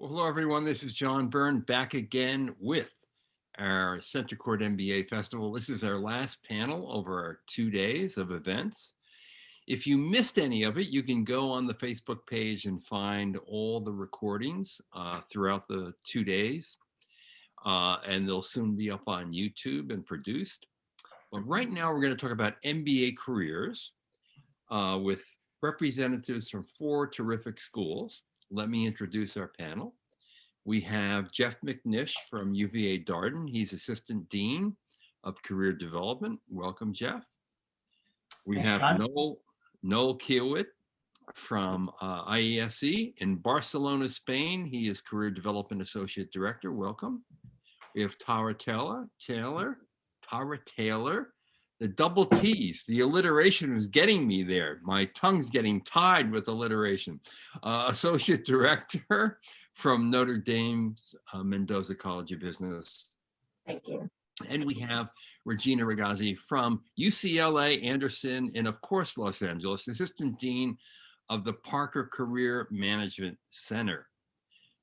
Well, hello, everyone. This is John Byrne back again with our CentreCourt MBA Festival. This is our last panel over our 2 days of events. If you missed any of it, you can go on the Facebook page and find all the recordings throughout the 2 days, and they'll soon be up on YouTube and produced. But right now, we're going to talk about MBA careers with representatives from 4 terrific schools. Let me introduce our panel. We have Jeff McNish from UVA Darden. He's Assistant Dean of Career Development. Welcome, Jeff. We have Noel Kiewit from IESE in Barcelona, Spain. He is Career Development Associate Director. Welcome. We have Tara Taylor, the double T's. The alliteration was getting me there. My tongue's getting tied with alliteration. Associate Director from Notre Dame's Mendoza College of Business. Thank you. And we have Regina Ragazzi from UCLA Anderson and, of course, Los Angeles, Assistant Dean of the Proctor Career Management Center.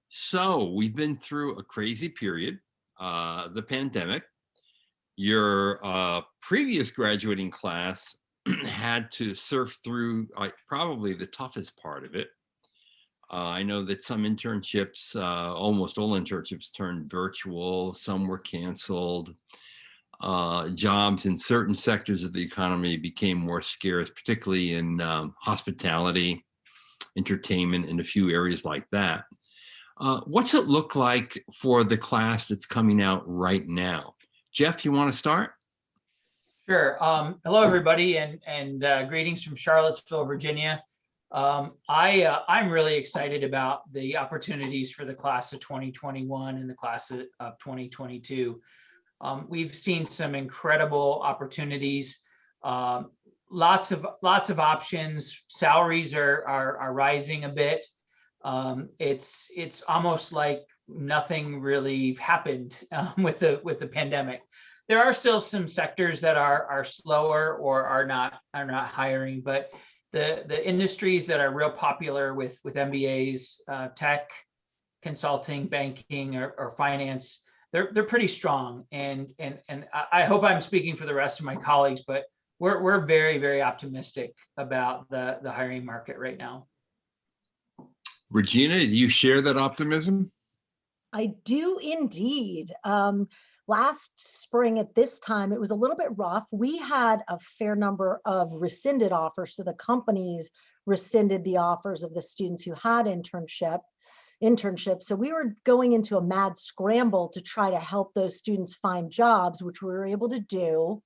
So we've been through a crazy period, the pandemic. Your previous graduating class had to surf through probably the toughest part of it. I know that some internships, almost all internships turned virtual, some were canceled. Jobs in certain sectors of the economy became more scarce, particularly in hospitality, entertainment, and a few areas like that. What's it look like for the class that's coming out right now? Jeff, you want to start? Sure. Hello, everybody, and greetings from Charlottesville, Virginia. I'm really excited about the opportunities for the class of 2021 and the class of 2022. We've seen some incredible opportunities, lots of options. Salaries are rising a bit. It's almost like nothing really happened with the pandemic. There are still some sectors that are slower or are not hiring, but the industries that are real popular with MBAs, tech, consulting, banking, or finance, they're pretty strong. And I hope I'm speaking for the rest of my colleagues, but we're very, very optimistic about the hiring market right now. Regina, do you share that optimism? I do indeed. Last spring at this time, it was a little bit rough. We had a fair number of rescinded offers. So the companies rescinded the offers of the students who had internships. So we were going into a mad scramble to try to help those students find jobs, which we were able to do.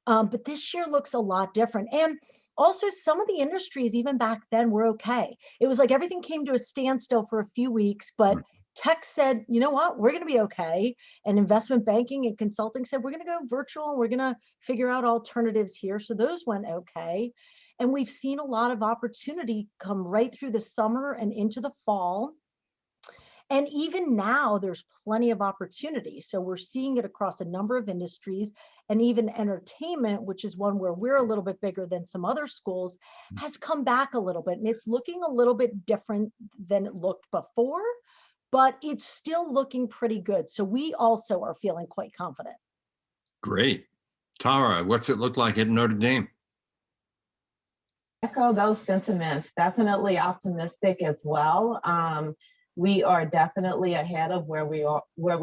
But this year looks a lot different. And also some of the industries, even back then, were okay. It was like everything came to a standstill for a few weeks, but tech said, you know what, we're going to be okay. And investment banking and consulting said, we're going to go virtual and we're going to figure out alternatives here. So those went okay. And we've seen a lot of opportunity come right through the summer and into the fall. And even now, there's plenty of opportunity. So we're seeing it across a number of industries, and even entertainment, which is one where we're a little bit bigger than some other schools, has come back a little bit. And it's looking a little bit different than it looked before, but it's still looking pretty good. So we also are feeling quite confident. Great. Tara, what's it look like at Notre Dame? Echo those sentiments. Definitely optimistic as well. We are definitely ahead of where we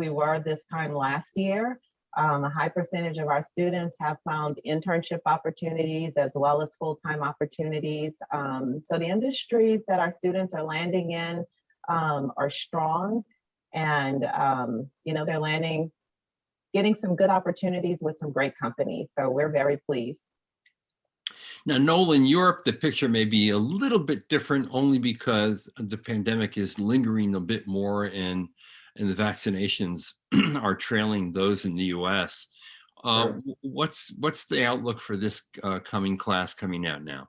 were this time last year. A high percentage of our students have found internship opportunities as well as full-time opportunities. So the industries that our students are landing in are strong, and they're getting some good opportunities with some great companies. So we're very pleased. Now, Noel, in Europe, the picture may be a little bit different only because the pandemic is lingering a bit more and the vaccinations are trailing those in the US. Sure. What's the outlook for this coming class coming out now?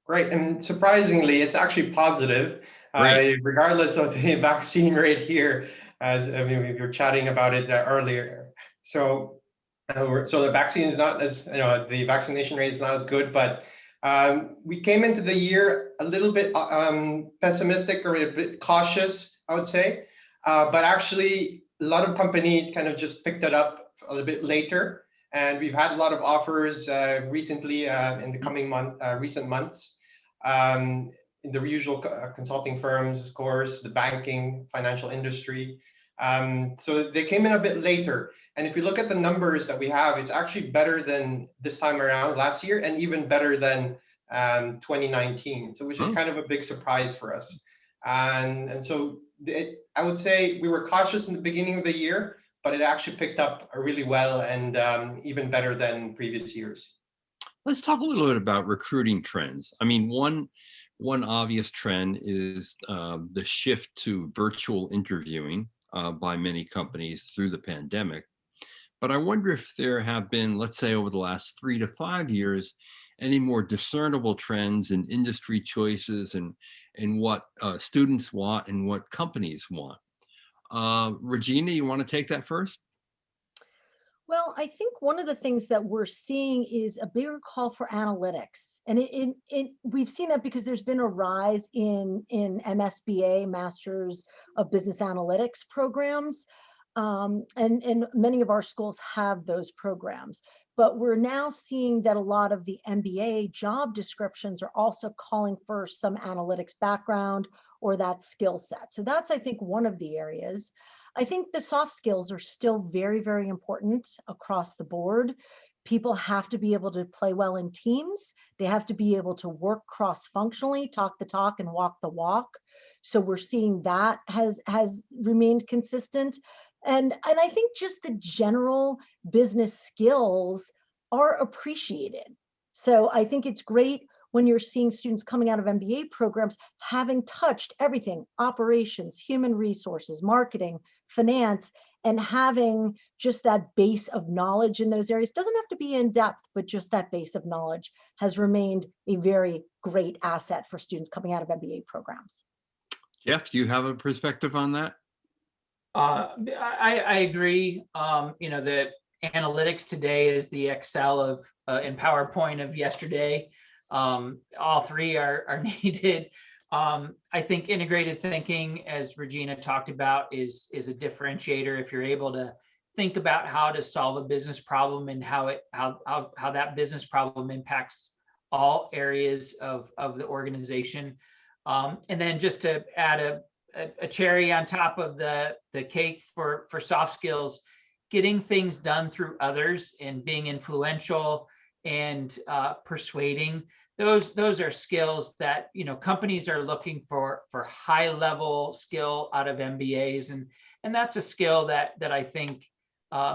Right, and surprisingly, it's actually positive, regardless of the vaccine rate here, as we were chatting about it earlier. So the vaccine is not as, the vaccination rate is not as good, but we came into the year a little bit pessimistic or a bit cautious, I would say. But actually, a lot of companies kind of just picked it up a little bit later. And we've had a lot of offers recently in the coming recent months. In the usual consulting firms, of course, the banking, financial industry. So they came in a bit later. And if you look at the numbers that we have, it's actually better than this time around last year, and even better than 2019. So which is kind of a big surprise for us. And so I would say we were cautious in the beginning of the year, but it actually picked up really well and even better than previous years. Let's talk a little bit about recruiting trends. I mean, one obvious trend is the shift to virtual interviewing by many companies through the pandemic. But I wonder if there have been, let's say, over the last 3 to 5 years, any more discernible trends in industry choices and what students want and what companies want. Regina, you want to take that first? Well, I think one of the things that we're seeing is a bigger call for analytics. And we've seen that because there's been a rise in MSBA, Masters of Business Analytics programs. And many of our schools have those programs. But we're now seeing that a lot of the MBA job descriptions are also calling for some analytics background or that skill set. So that's, I think, one of the areas. I think the soft skills are still very, very important across the board. People have to be able to play well in teams. They have to be able to work cross-functionally, talk the talk and walk the walk. So we're seeing that has remained consistent. And I think just the general business skills are appreciated. So I think it's great when you're seeing students coming out of MBA programs having touched everything: operations, human resources, marketing, finance, and having just that base of knowledge in those areas. Doesn't have to be in depth, but just that base of knowledge has remained a very great asset for students coming out of MBA programs. Jeff, do you have a perspective on that? I agree. The analytics today is the Excel of and PowerPoint of yesterday. All three are needed. I think integrated thinking, as Regina talked about, is a differentiator. If you're able to think about how to solve a business problem and how that business problem impacts all areas of the organization. And then just to add a cherry on top of the cake for soft skills, getting things done through others and being influential and persuading. Those are skills that companies are looking for high level skill out of MBAs, and that's a skill that I think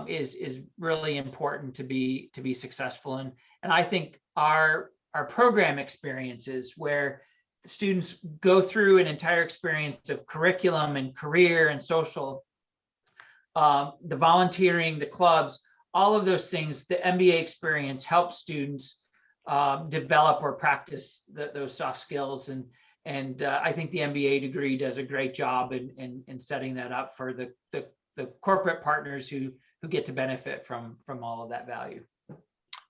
is really important to be successful in. And I think our program experiences, where the students go through an entire experience of curriculum and career and social, the volunteering, the clubs, all of those things, the MBA experience helps students develop or practice those soft skills. And I think the MBA degree does a great job in setting that up for the corporate partners who get to benefit from all of that value.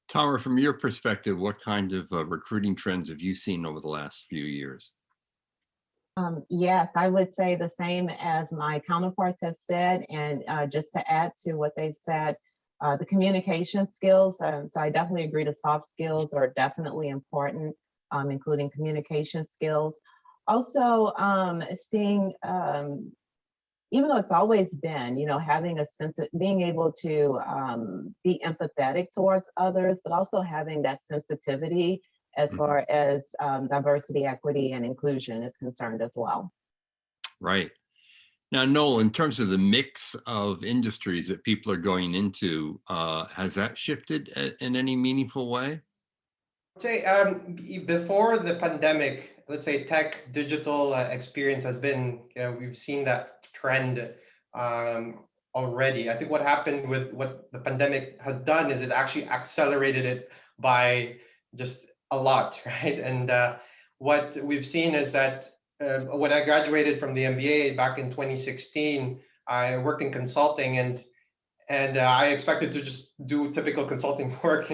Tara, from your perspective, what kind of recruiting trends have you seen over the last few years? Yes, I would say the same as my counterparts have said. And just to add to what they've said, the communication skills. So I definitely agree the soft skills are definitely important, including communication skills. Also, seeing, even though it's always been, having a sense of being able to be empathetic towards others, but also having that sensitivity as far as diversity, equity, and inclusion is concerned as well. Right. Now, Noel, in terms of the mix of industries that people are going into, has that shifted in any meaningful way? I'd say before the pandemic, let's say tech, digital experience has been, we've seen that trend already. I think what happened with what the pandemic has done is it actually accelerated it by just a lot, right? And what we've seen is that when I graduated from the MBA back in 2016, I worked in consulting, and I expected to just do typical consulting work,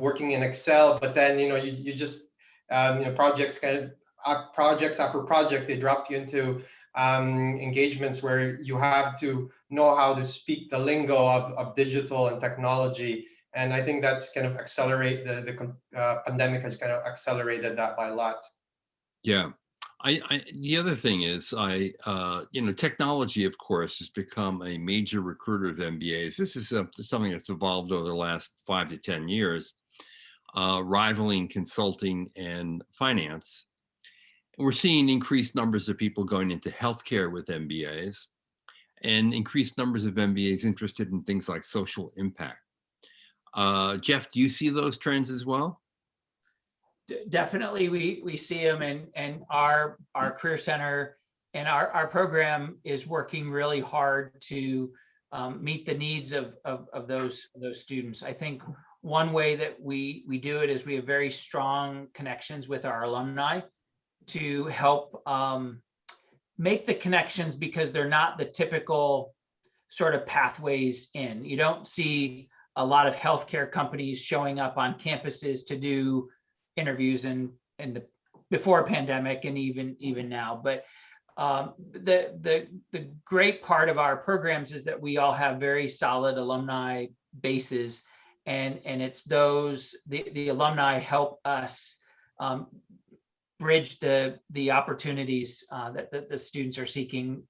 working in Excel. But then you just projects after projects, they dropped you into engagements where you have to know how to speak the lingo of digital and technology. And I think that's kind of the pandemic has kind of accelerated that by a lot. Yeah. The other thing is, technology, of course, has become a major recruiter of MBAs. This is something that's evolved over the last 5 to 10 years, rivaling consulting and finance. We're seeing increased numbers of people going into healthcare with MBAs, and increased numbers of MBAs interested in things like social impact. Jeff, do you see those trends as well? Definitely, we see them, and our career center and our program is working really hard to meet the needs of those students. I think one way that we do it is we have very strong connections with our alumni to help make the connections, because they're not the typical sort of pathways in. You don't see a lot of healthcare companies showing up on campuses to do interviews in the before pandemic and even now. But the great part of our programs is that we all have very solid alumni bases, and it's those the alumni help us bridge the opportunities that the students are seeking,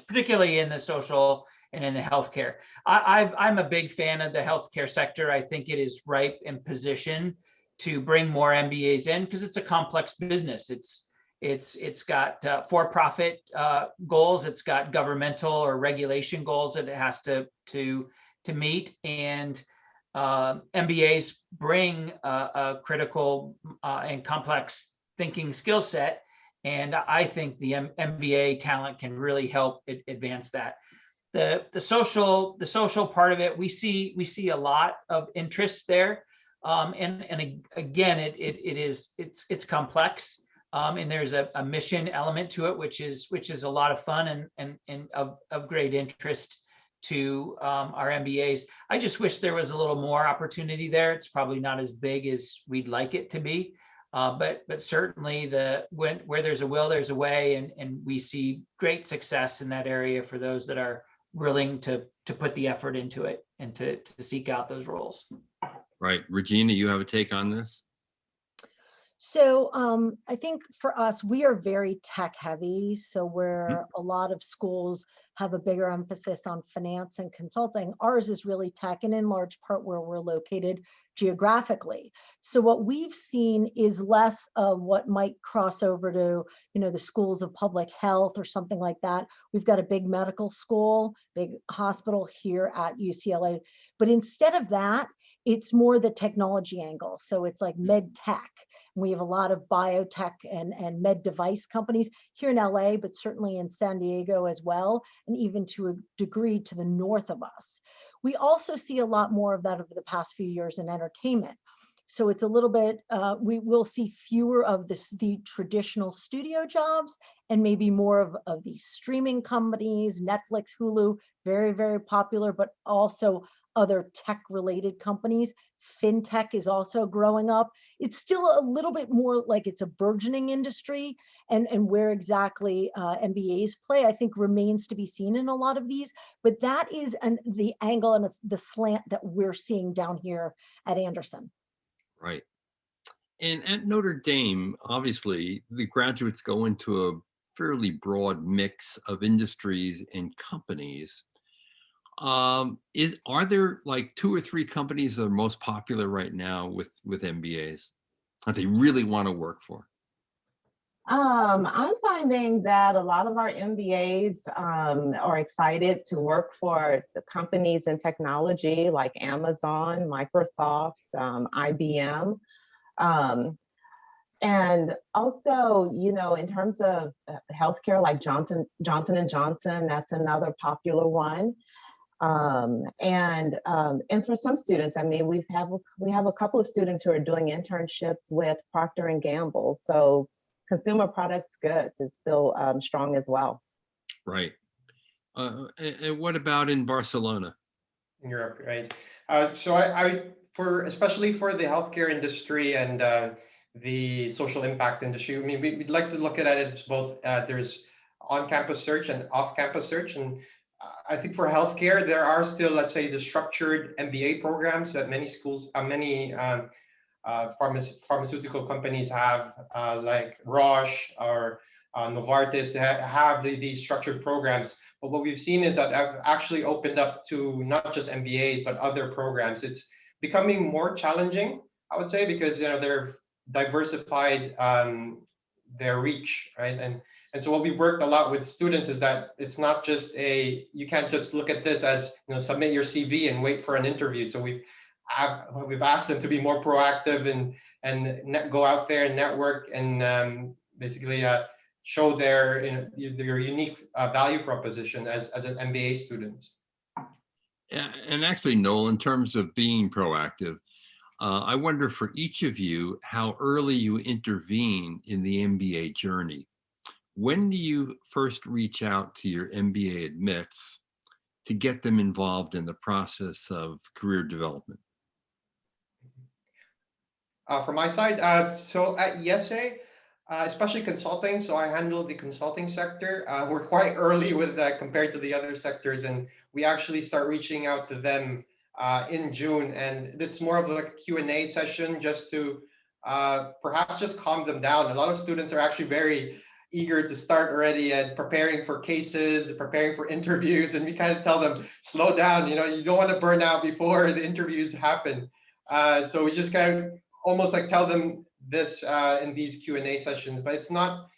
particularly in the social and in the healthcare. I'm a big fan of the healthcare sector. I think it is ripe and positioned to bring more MBAs in, because it's a complex business. It's got for-profit goals. It's got governmental or regulation goals that it has to meet, and MBAs bring a critical and complex thinking skill set, and I think the MBA talent can really help advance that. The social part of it, we see a lot of interest there, and again, it's complex, and there's a mission element to it, which is a lot of fun and of great interest to our MBAs. I just wish there was a little more opportunity there. It's probably not as big as we'd like it to be, but certainly where there's a will, there's a way, and we see great success in that area for those that are willing to put the effort into it and to seek out those roles. Right. Regina, you have a take on this? So I think for us, we are very tech heavy. So where a lot of schools have a bigger emphasis on finance and consulting, ours is really tech, and in large part where we're located geographically. So what we've seen is less of what might cross over to, the schools of public health or something like that. We've got a big medical school, big hospital here at UCLA, but instead of that, it's more the technology angle. So it's like med tech. We have a lot of biotech and med device companies here in LA, but certainly in San Diego as well, and even to a degree to the north of us. We also see a lot more of that over the past few years in entertainment. So it's a little bit, we will see fewer of the traditional studio jobs and maybe more of the streaming companies, Netflix, Hulu, very, very popular, but also other tech-related companies. FinTech is also growing up. It's still a little bit more like it's a burgeoning industry, and where exactly MBAs play, I think, remains to be seen in a lot of these. But that is the angle and the slant that we're seeing down here at Anderson. Right. And at Notre Dame, obviously, the graduates go into a fairly broad mix of industries and companies. Are there like 2 or 3 companies that are most popular right now with MBAs that they really want to work for? I'm finding that a lot of our MBAs are excited to work for the companies in technology like Amazon, Microsoft, IBM. And also, in terms of healthcare, like Johnson & Johnson, that's another popular one. And for some students, I mean, we have a couple of students who are doing internships with Proctor and Gamble. So consumer products goods is still strong as well. Right. And what about in Barcelona? In Europe, right? So especially for the healthcare industry and the social impact industry, I mean, we'd like to look at it as both. There's on-campus search and off-campus search. And I think for healthcare, there are still, let's say, the structured MBA programs that many schools, pharmaceutical companies have, like Roche or Novartis, have these structured programs. But what we've seen is that I've actually opened up to not just MBAs, but other programs. It's becoming more challenging, I would say, because they're diversified their reach, right? And so what we worked a lot with students is that it's not just you can't just look at this as submit your CV and wait for an interview. So we've asked them to be more proactive and go out there and network and basically show their unique value proposition as an MBA student. Yeah, and actually, Noel, in terms of being proactive, I wonder for each of you how early you intervene in the MBA journey. When do you first reach out to your MBA admits to get them involved in the process of career development? From my side, so at IESE, especially consulting, so I handle the consulting sector. We're quite early with that compared to the other sectors, and we actually start reaching out to them in June, and it's more of like a Q&A session just to perhaps just calm them down. A lot of students are actually very eager to start already and preparing for cases, preparing for interviews, and we kind of tell them, slow down, you don't want to burn out before the interviews happen. So we just kind of almost like tell them this in these Q&A sessions, but it's not,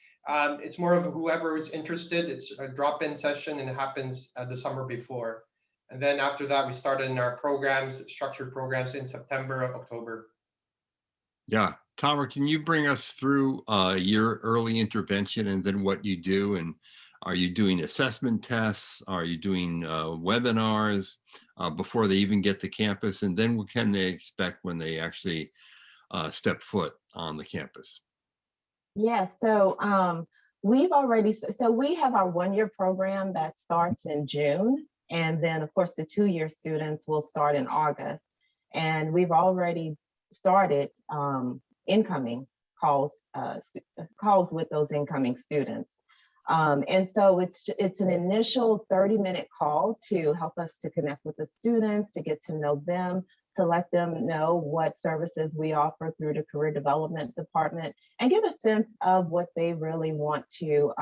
it's more of whoever is interested. It's a drop-in session, and it happens the summer before. And then after that, we started in our programs, structured programs in September, October. Yeah. Tara, can you bring us through your early intervention and then what you do? And are you doing assessment tests? Are you doing webinars before they even get to campus? And then what can they expect when they actually step foot on the campus? Yeah, so we have our one-year program that starts in June. And then, of course, the two-year students will start in August. And we've already started incoming calls with those incoming students. And so it's an initial 30-minute call to help us to connect with the students, to get to know them, to let them know what services we offer through the career development department, and get a sense of what they really want to,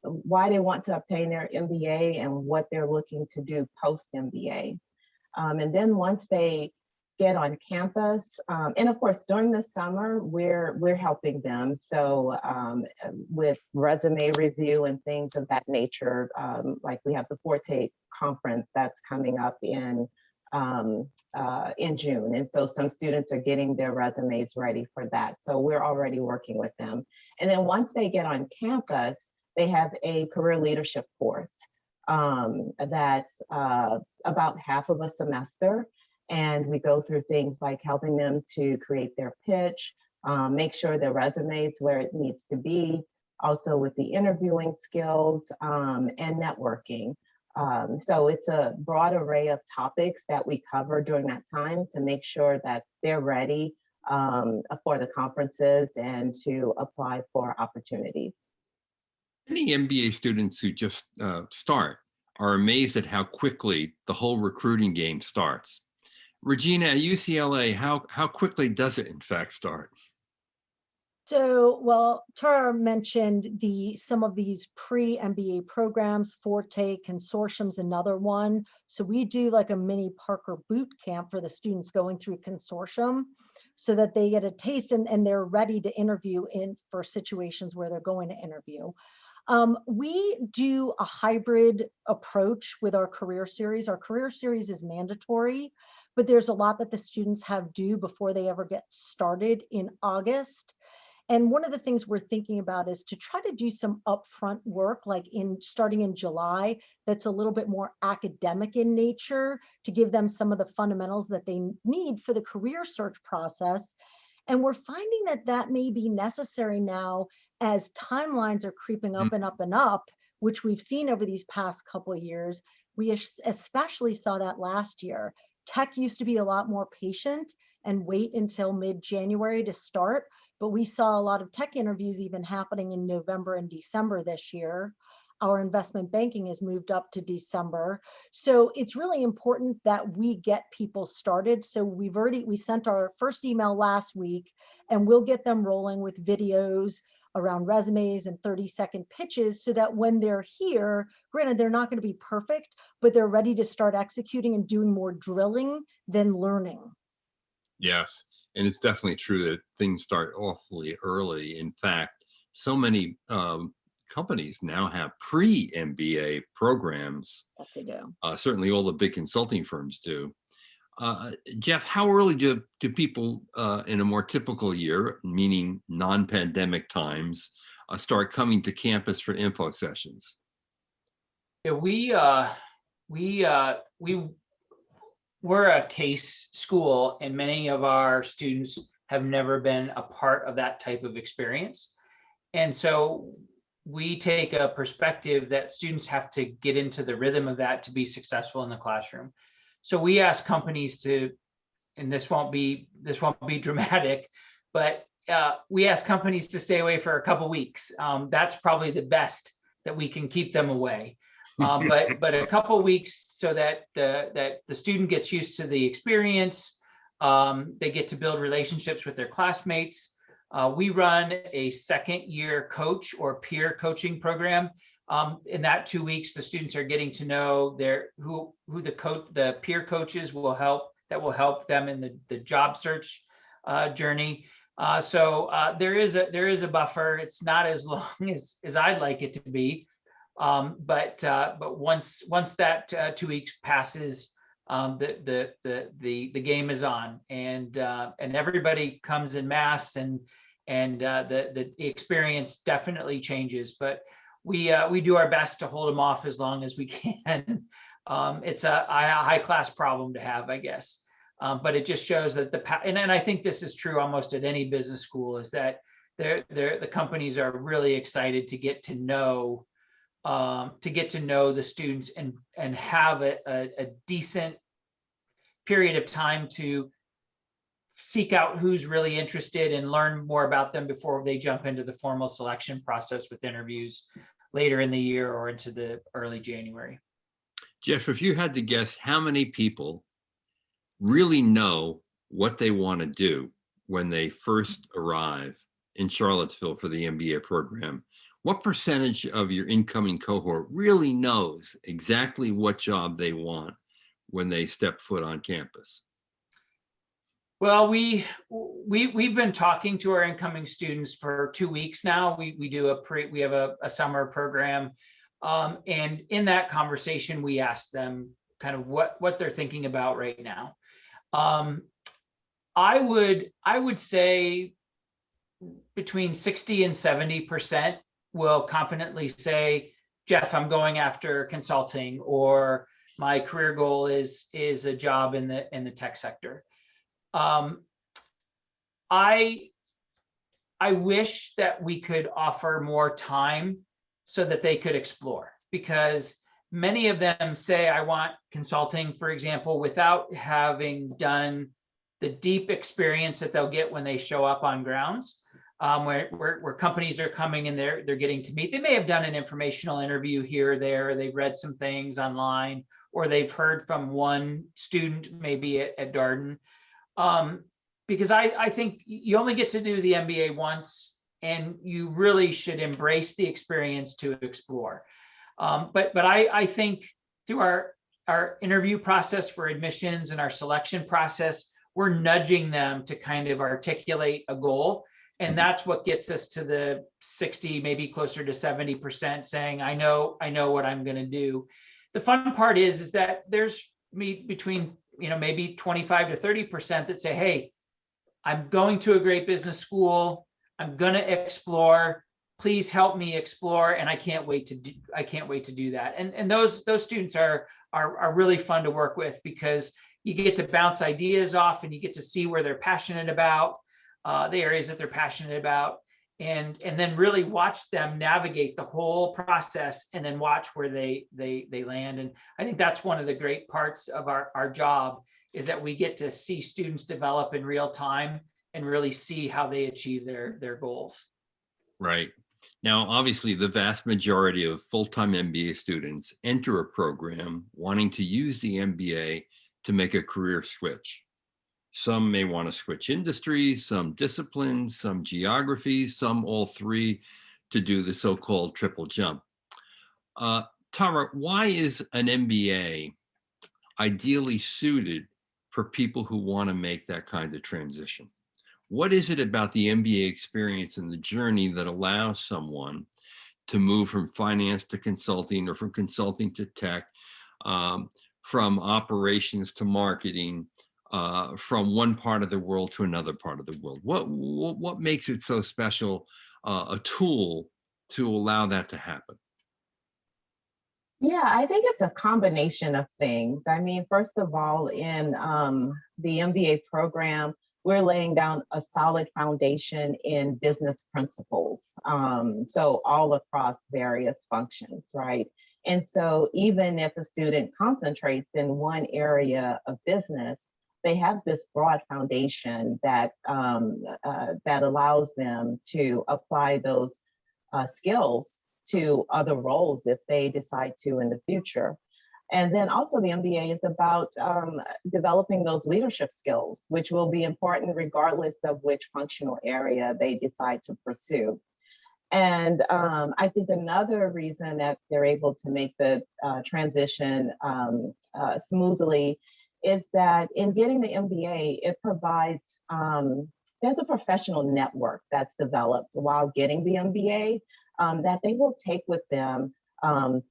why they want to obtain their MBA and what they're looking to do post-MBA. And then once they get on campus, and of course during the summer we're helping them, so with resume review and things of that nature, like we have the Forte conference that's coming up in June, and so some students are getting their resumes ready for that, so we're already working with them. And then once they get on campus, they have a career leadership course that's about half of a semester. And we go through things like helping them to create their pitch, make sure their resume is where it needs to be, also with the interviewing skills and networking. So it's a broad array of topics that we cover during that time to make sure that they're ready for the conferences and to apply for opportunities. Many MBA students who just start are amazed at how quickly the whole recruiting game starts. Regina, at UCLA, how quickly does it in fact start? So, well, Tara mentioned some of these pre-MBA programs. Forte Consortium's another one. So we do like a mini Parker boot camp for the students going through Consortium so that they get a taste and they're ready to interview for situations where they're going to interview. We do a hybrid approach with our career series. Our career series is mandatory, but there's a lot that the students have due before they ever get started in August. And one of the things we're thinking about is to try to do some upfront work, like starting in July, that's a little bit more academic in nature, to give them some of the fundamentals that they need for the career search process. And we're finding that that may be necessary now as timelines are creeping up and up and up, which we've seen over these past couple of years. We especially saw that last year. Tech used to be a lot more patient and wait until mid-January to start. but we saw a lot of tech interviews even happening in November and December this year. Our investment banking has moved up to December. So it's really important that we get people started. So we sent our first email last week, and we'll get them rolling with videos around resumes and 30-second pitches so that when they're here, granted, they're not going to be perfect, but they're ready to start executing and doing more drilling than learning. Yes, and it's definitely true that things start awfully early. In fact, so many companies now have pre-MBA programs. Yes, they do. Certainly all the big consulting firms do. Jeff, how early do people in a more typical year, meaning non-pandemic times, start coming to campus for info sessions? Yeah, we're a case school, and many of our students have never been a part of that type of experience. And so we take a perspective that students have to get into the rhythm of that to be successful in the classroom. So we ask companies to, and this won't be dramatic, but we ask companies to stay away for a couple weeks. That's probably the best that we can keep them away. But a couple weeks so that the student gets used to the experience. They get to build relationships with their classmates. We run a second year coach or peer coaching program. In that 2 weeks, the students are getting to know who the peer coaches will help them in the job search journey. So there is a buffer. It's not as long as I'd like it to be, but once that 2 weeks passes, the game is on, and everybody comes in mass, and the experience definitely changes. But we do our best to hold them off as long as we can. It's a high class problem to have, I guess. But it just shows that and I think this is true almost at any business school, is that the companies are really excited to get to know the students and have a decent period of time to seek out who's really interested and learn more about them before they jump into the formal selection process with interviews later in the year or into the early January. Jeff, if you had to guess how many people really know what they want to do when they first arrive in Charlottesville for the MBA program, what percentage of your incoming cohort really knows exactly what job they want when they step foot on campus? Well, we've been talking to our incoming students for 2 weeks now. We have a summer program, and in that conversation, we asked them kind of what they're thinking about right now. I would say between 60 and 70% will confidently say, Jeff, I'm going after consulting, or my career goal is a job in the tech sector. I wish that we could offer more time so that they could explore, because many of them say, I want consulting, for example, without having done the deep experience that they'll get when they show up on grounds, where companies are coming and they're getting to meet. They may have done an informational interview here or there, or they've read some things online, or they've heard from one student maybe at Darden. Because I think you only get to do the MBA once, and you really should embrace the experience to explore. But I think through our interview process for admissions and our selection process, we're nudging them to kind of articulate a goal. And that's what gets us to the 60, maybe closer to 70% saying, I know what I'm going to do. The fun part is that there's between maybe 25 to 30% that say, hey, I'm going to a great business school. I'm going to explore. Please help me explore. And I can't wait to do that. And those students are really fun to work with, because you get to bounce ideas off, and you get to see where they're passionate about, the areas that they're passionate about, and then really watch them navigate the whole process, and then watch where they land. And I think that's one of the great parts of our job, is that we get to see students develop in real time and really see how they achieve their goals. Right. Now, obviously, the vast majority of full-time MBA students enter a program wanting to use the MBA to make a career switch. Some may want to switch industries, some disciplines, some geographies, some all three, to do the so-called triple jump. Tara, why is an MBA ideally suited for people who want to make that kind of transition? What is it about the MBA experience and the journey that allows someone to move from finance to consulting, or from consulting to tech, from operations to marketing, from one part of the world to another part of the world? What makes it so special, a tool to allow that to happen? Yeah, I think it's a combination of things. I mean, first of all, in the MBA program, we're laying down a solid foundation in business principles. So all across various functions, right? And so even if a student concentrates in one area of business, they have this broad foundation that that allows them to apply those skills to other roles if they decide to in the future. And then also the MBA is about developing those leadership skills, which will be important regardless of which functional area they decide to pursue. And I think another reason that they're able to make the transition smoothly is that in getting the MBA, it provides, there's a professional network that's developed while getting the MBA that they will take with them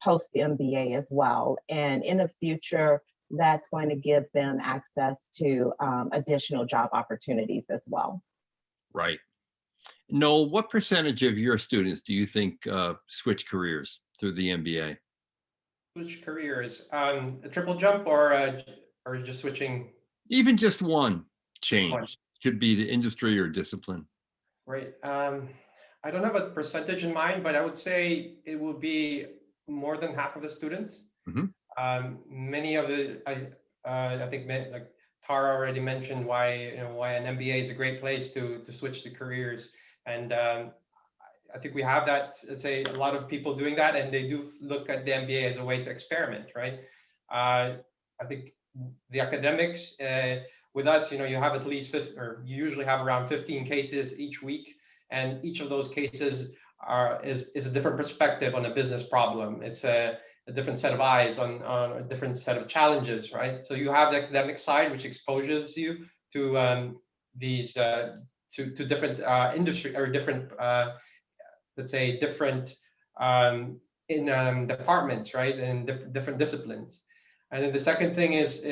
post the MBA as well. And in the future, that's going to give them access to additional job opportunities as well. Right. Noel, what percentage of your students do you think switch careers through the MBA? Switch careers, a triple jump, or just switching? Even just one change. One. Could be the industry or discipline. Right. I don't have a percentage in mind, but I would say it will be more than half of the students. Mm-hmm. Many of the, I think, like Tara already mentioned, why an MBA is a great place to switch the careers, and I think we have that. Let's say a lot of people doing that, and they do look at the MBA as a way to experiment, right? I think the academics with us, you have at least 50, or you usually have around 15 cases each week, and each of those cases is a different perspective on a business problem. It's a different set of eyes on a different set of challenges, right? So you have the academic side, which exposes you to these to different industry, or different let's say different in departments, right, and different disciplines. And then the second thing is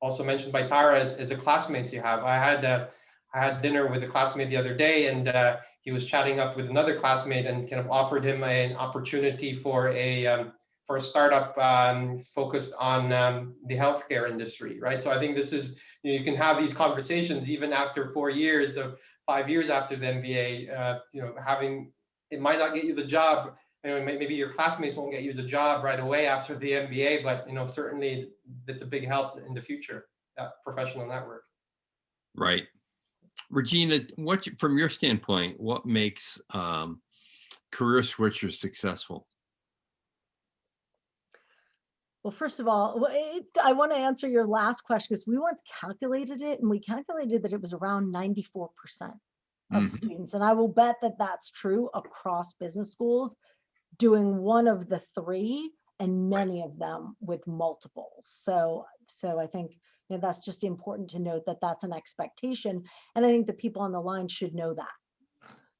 also mentioned by Tara is the classmates you have. I had dinner with a classmate the other day, and he was chatting up with another classmate and kind of offered him an opportunity for a startup focused on the healthcare industry, right? So I think this is, you can have these conversations even after 4 years, of 5 years after the MBA. Having, it might not get you the job. Maybe your classmates won't get you the job right away after the MBA, but certainly it's a big help in the future, that professional network. Right. Regina, from your standpoint, what makes career switchers successful? Well, first of all, I want to answer your last question, because we once calculated it, and we calculated that it was around 94% of students. And I will bet that that's true across business schools, doing one of the three, and many of them with multiples. So I think that's just important to note, that that's an expectation. And I think the people on the line should know that.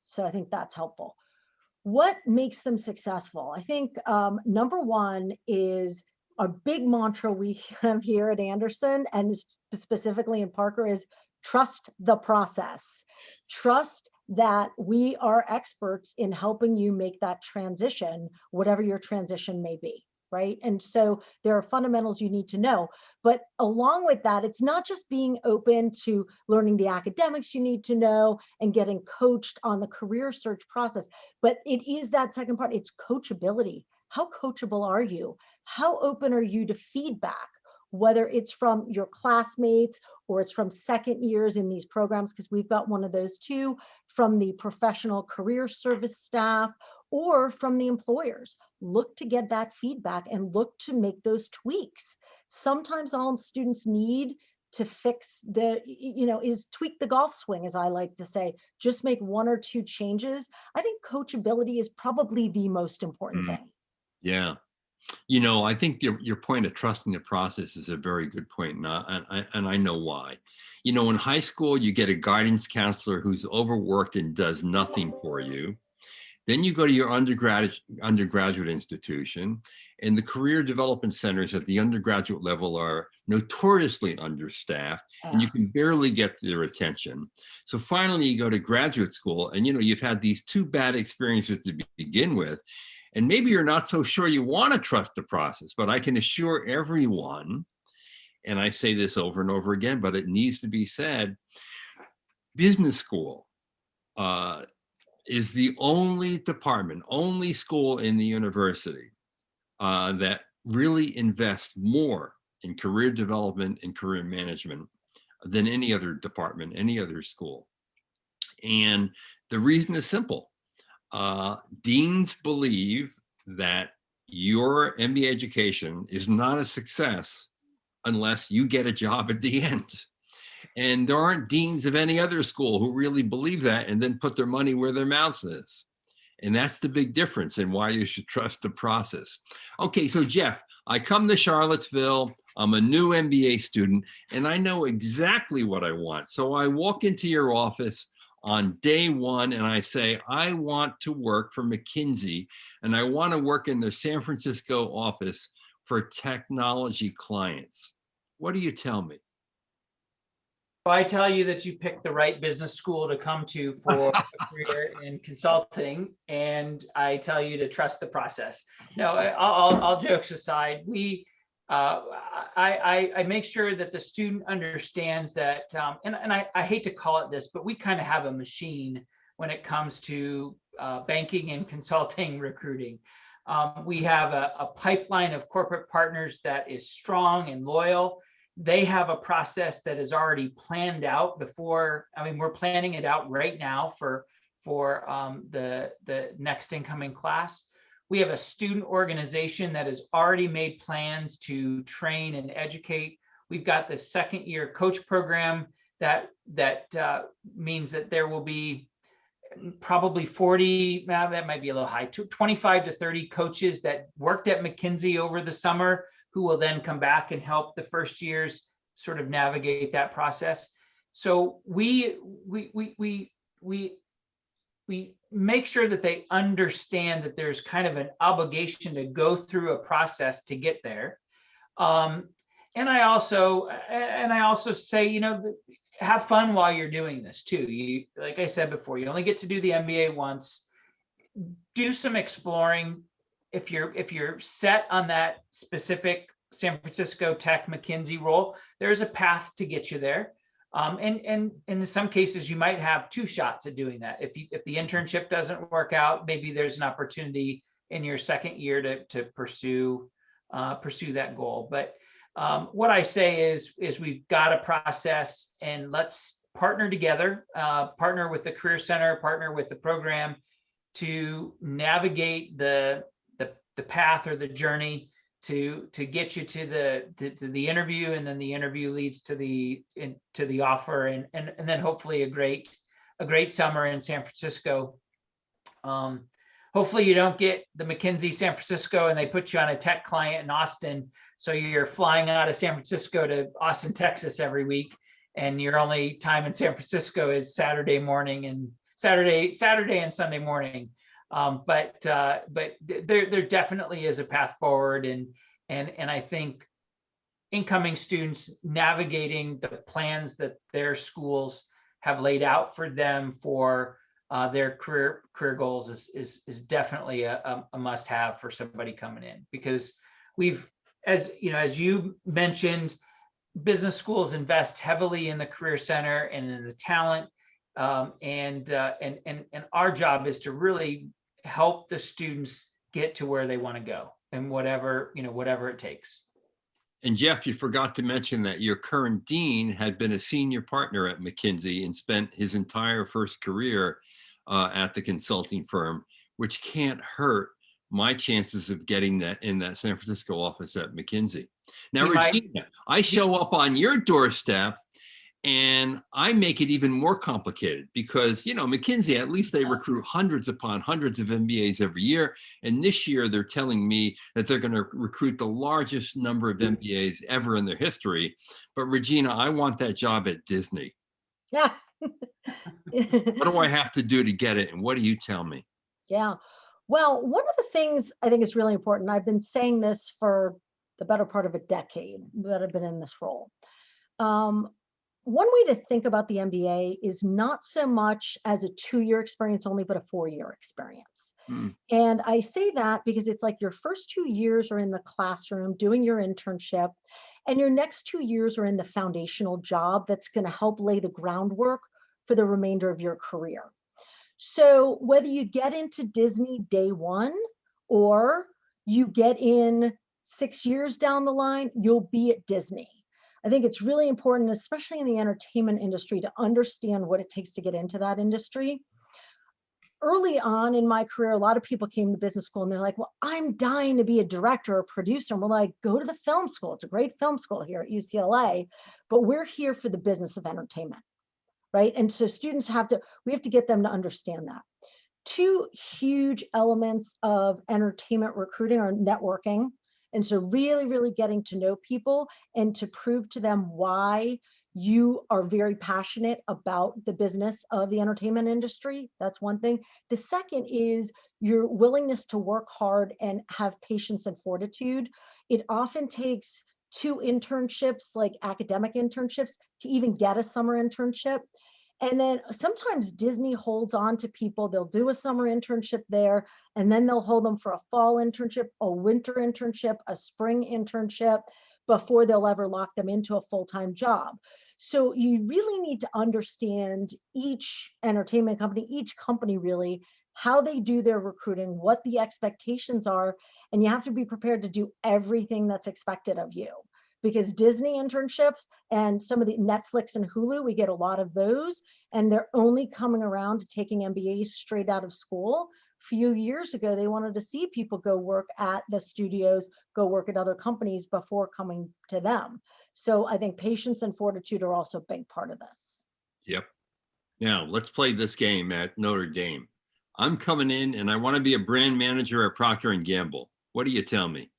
So I think that's helpful. What makes them successful? I think number one is a big mantra we have here at Anderson, and specifically in Parker, is trust the process. Trust that we are experts in helping you make that transition, whatever your transition may be, right? And so there are fundamentals you need to know. But along with that, it's not just being open to learning the academics you need to know and getting coached on the career search process, but it is that second part. It's coachability. How coachable are you? How open are you to feedback, whether it's from your classmates or it's from second years in these programs, because we've got one of those too, from the professional career service staff, or from the employers. Look to get that feedback and look to make those tweaks. Sometimes all students need to fix is tweak the golf swing, as I like to say. Just make one or two changes. I think coachability is probably the most important thing. Yeah. I think your point of trusting the process is a very good point, and I know why. In high school, you get a guidance counselor who's overworked and does nothing for you. Then you go to your undergraduate institution, and the career development centers at the undergraduate level are notoriously understaffed, and you can barely get their attention. So finally, you go to graduate school, and you've had these two bad experiences to begin with, and maybe you're not so sure you want to trust the process. But I can assure everyone, and I say this over and over again, but it needs to be said, business school is the only school in the university that really invests more in career development and career management than any other department, any other school. And the reason is simple. Deans believe that your MBA education is not a success unless you get a job at the end. And there aren't deans of any other school who really believe that and then put their money where their mouth is. And that's the big difference in why you should trust the process. Okay, so Jeff, I come to Charlottesville, I'm a new MBA student, and I know exactly what I want. So I walk into your office on day one and I say, I want to work for McKinsey, and I want to work in their San Francisco office for technology clients. What do you tell me? I tell you that you picked the right business school to come to for a career in consulting, and I tell you to trust the process. No, all jokes aside, I make sure that the student understands that, and I hate to call it this, but we kind of have a machine when it comes to banking and consulting recruiting. We have a pipeline of corporate partners that is strong and loyal. They have a process that is already planned out before. We're planning it out right now for the next incoming class. We have a student organization that has already made plans to train and educate. We've got the second year coach program that means that there will be probably 40, that might be a little high, 25 to 30 coaches that worked at McKinsey over the summer who will then come back and help the first years sort of navigate that process. So we make sure that they understand that there's kind of an obligation to go through a process to get there. And I also say, have fun while you're doing this too. Like I said before, you only get to do the MBA once. Do some exploring. If you're set on that specific San Francisco Tech McKinsey role, there's a path to get you there. And in some cases, you might have two shots at doing that. If the internship doesn't work out, maybe there's an opportunity in your second year to pursue that goal. But what I say is we've got a process, and let's partner together, partner with the Career Center, partner with the program to navigate the path or the journey to get you to the interview, and then the interview leads to the offer, and then hopefully a great summer in San Francisco. Hopefully you don't get the McKinsey San Francisco and they put you on a tech client in Austin, so you're flying out of San Francisco to Austin, Texas every week, and your only time in San Francisco is Saturday and Sunday morning. But there definitely is a path forward, and I think incoming students navigating the plans that their schools have laid out for them for their career goals is definitely a must-have for somebody coming in, because as you mentioned, business schools invest heavily in the Career Center and in the talent, and our job is to really help the students get to where they want to go, and whatever it takes. And Jeff, you forgot to mention that your current dean had been a senior partner at McKinsey and spent his entire first career at the consulting firm, which can't hurt my chances of getting that in that San Francisco office at McKinsey. Now, Regina, I show up on your doorstep and I make it even more complicated because, you know, McKinsey, at least they recruit hundreds upon hundreds of MBAs every year. And this year they're telling me that they're going to recruit the largest number of MBAs ever in their history. But Regina, I want that job at Disney. Yeah. What do I have to do to get it? And what do you tell me? Yeah. Well, one of the things I think is really important, I've been saying this for the better part of a decade that I've been in this role. One way to think about the MBA is not so much as a 2-year experience only, but a 4-year experience. And I say that because it's like your first 2 years are in the classroom doing your internship, and your next 2 years are in the foundational job that's going to help lay the groundwork for the remainder of your career. So whether you get into Disney day one or you get in 6 years down the line, you'll be at Disney. I think it's really important, especially in the entertainment industry, to understand what it takes to get into that industry. Early on in my career, a lot of people came to business school and they're like, well, I'm dying to be a director or producer. And we're like, go to the film school. It's a great film school here at UCLA, but we're here for the business of entertainment, right? And so students we have to get them to understand that. 2 huge elements of entertainment recruiting are networking. And so really, really getting to know people and to prove to them why you are very passionate about the business of the entertainment industry. That's one thing. The second is your willingness to work hard and have patience and fortitude. It often takes 2 internships, like academic internships, to even get a summer internship. And then sometimes Disney holds on to people. They'll do a summer internship there, and then they'll hold them for a fall internship, a winter internship, a spring internship, before they'll ever lock them into a full-time job. So you really need to understand each entertainment company, each company really, how they do their recruiting, what the expectations are, and you have to be prepared to do everything that's expected of you. Because Disney internships and some of the Netflix and Hulu, we get a lot of those, and they're only coming around to taking MBAs straight out of school. A few years ago, they wanted to see people go work at the studios, go work at other companies before coming to them. So I think patience and fortitude are also a big part of this. Yep. Now let's play this game at Notre Dame. I'm coming in and I want to be a brand manager at Procter & Gamble. What do you tell me?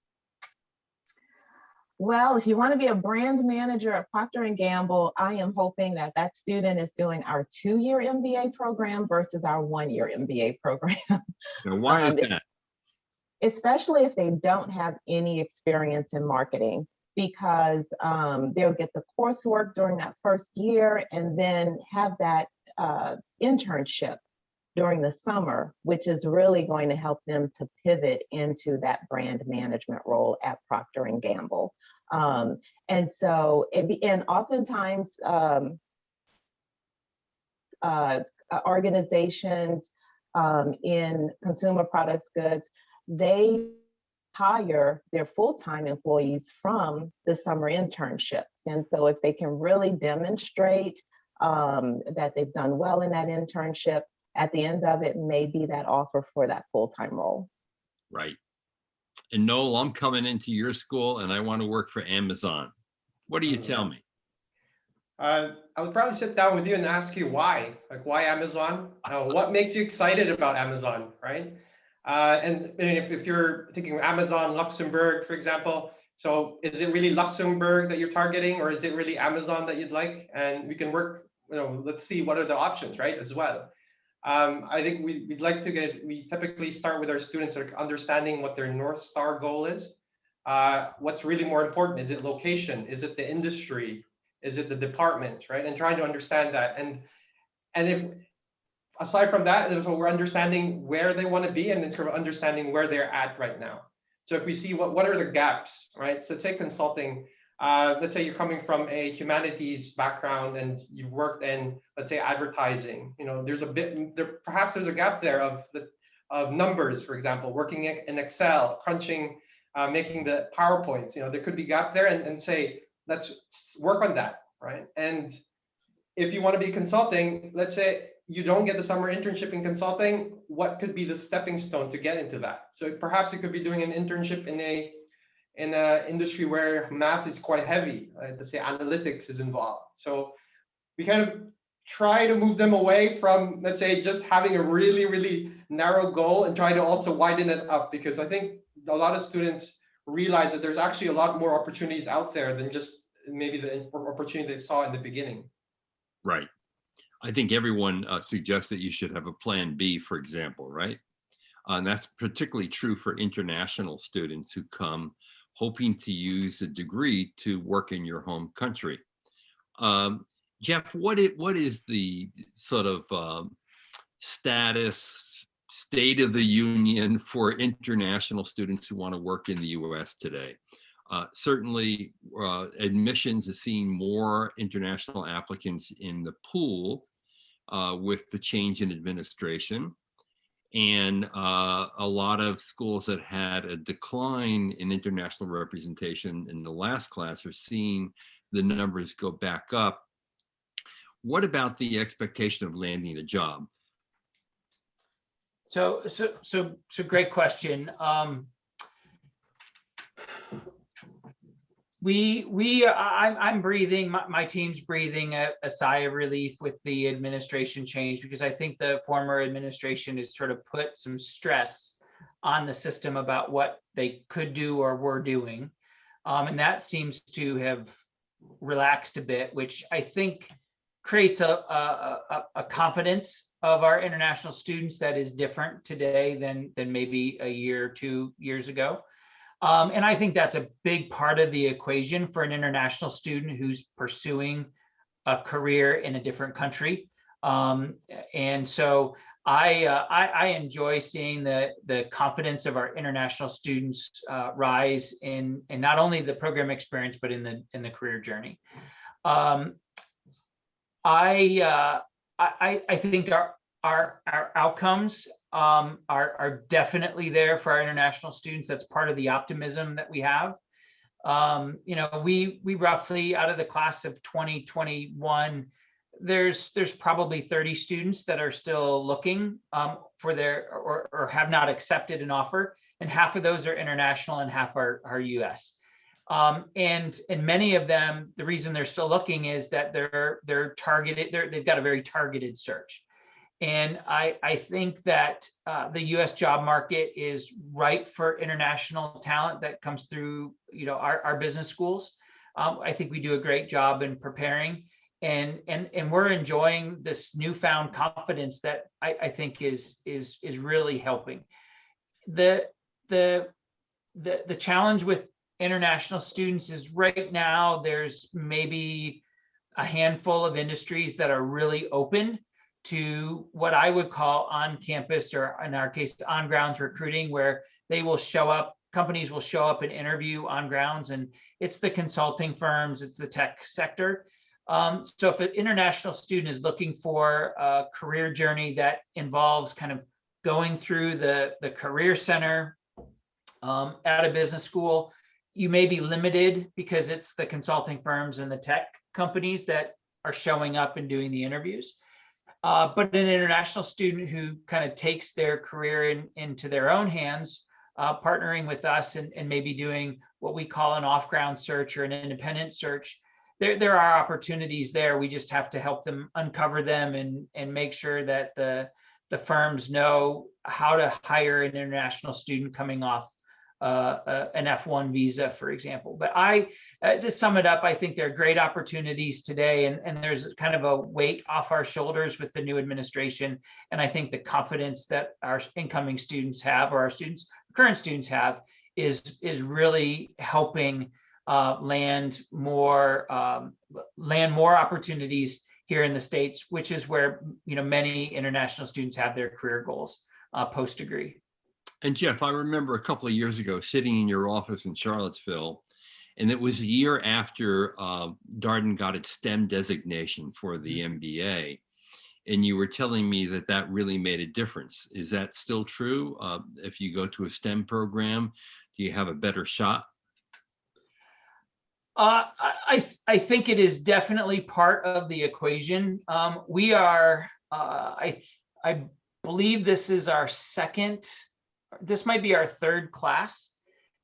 Well, if you want to be a brand manager at Procter & Gamble, I am hoping that that student is doing our 2-year MBA program versus our 1-year MBA program. Now, why is that? Especially if they don't have any experience in marketing, because they'll get the coursework during that first year and then have that internship during the summer, which is really going to help them to pivot into that brand management role at Procter & Gamble. And so, and oftentimes organizations in consumer products goods, they hire their full-time employees from the summer internships. And so if they can really demonstrate that they've done well in that internship, at the end of it may be that offer for that full-time role. Right. And Noel, I'm coming into your school and I want to work for Amazon. What do you tell me? I would probably sit down with you and ask you why. Like, why Amazon? What makes you excited about Amazon, right? And if you're thinking of Amazon Luxembourg, for example, so is it really Luxembourg that you're targeting, or is it really Amazon that you'd like? And we can work, let's see what are the options, right, as well. I think we'd like to we typically start with our students understanding what their North Star goal is. What's really more important? Is it location? Is it the industry? Is it the department, right? And trying to understand that. And if aside from that, we're understanding where they want to be and then sort of understanding where they're at right now. So if we see what are the gaps, right? So say consulting, let's say you're coming from a humanities background and you've worked in, let's say, advertising. There's perhaps there's a gap there of numbers, for example, working in Excel, crunching making the PowerPoints. There could be gap there, and say, let's work on that, right? And if you want to be consulting, let's say you don't get the summer internship in consulting, what could be the stepping stone to get into that? So perhaps you could be doing an internship in a industry where math is quite heavy. Let's say analytics is involved. So we kind of try to move them away from, let's say, just having a really, really narrow goal and try to also widen it up, because I think a lot of students realize that there's actually a lot more opportunities out there than just maybe the opportunity they saw in the beginning. Right. I think everyone suggests that you should have a plan B, for example, right? And that's particularly true for international students who come hoping to use a degree to work in your home country. Jeff, what is the sort of state of the union for international students who want to work in the US today? Certainly, admissions is seeing more international applicants in the pool with the change in administration. And a lot of schools that had a decline in international representation in the last class are seeing the numbers go back up. What about the expectation of landing a job? So great question. I'm breathing, my team's breathing a sigh of relief with the administration change, because I think the former administration has sort of put some stress on the system about what they could do or were doing. And that seems to have relaxed a bit, which I think creates a confidence of our international students that is different today than maybe a year or 2 years ago. And I think that's a big part of the equation for an international student who's pursuing a career in a different country. And so I enjoy seeing the confidence of our international students rise in not only the program experience, but in the career journey. I think our outcomes are definitely there for our international students. That's part of the optimism that we have. We roughly, out of the class of 2021, there's probably 30 students that are still looking for their or have not accepted an offer, and half of those are international and half are US. And many of them, the reason they're still looking is that they're targeted. They've got a very targeted search. And I think that the U.S. job market is ripe for international talent that comes through, our business schools. I think we do a great job in preparing, and we're enjoying this newfound confidence that I think is really helping. The challenge with international students is right now there's maybe a handful of industries that are really open to what I would call on-campus, or in our case, on-grounds recruiting, where they will show up, companies will show up and interview on grounds, and it's the consulting firms, it's the tech sector. So if an international student is looking for a career journey that involves kind of going through the career center at a business school, you may be limited because it's the consulting firms and the tech companies that are showing up and doing the interviews. But an international student who kind of takes their career into their own hands, partnering with us and maybe doing what we call an off-ground search or an independent search, there are opportunities there. We just have to help them uncover them and make sure that the firms know how to hire an international student coming off an F1 visa, for example. But to sum it up, I think there are great opportunities today, and there's kind of a weight off our shoulders with the new administration. And I think the confidence that our incoming students have, or our current students have, is really helping land more opportunities here in the States, which is where many international students have their career goals post-degree. And Jeff, I remember a couple of years ago sitting in your office in Charlottesville, and it was a year after Darden got its STEM designation for the MBA. And you were telling me that really made a difference. Is that still true? If you go to a STEM program, Do you have a better shot? I think it is definitely part of the equation. We are, I believe this is our second, this might be our third class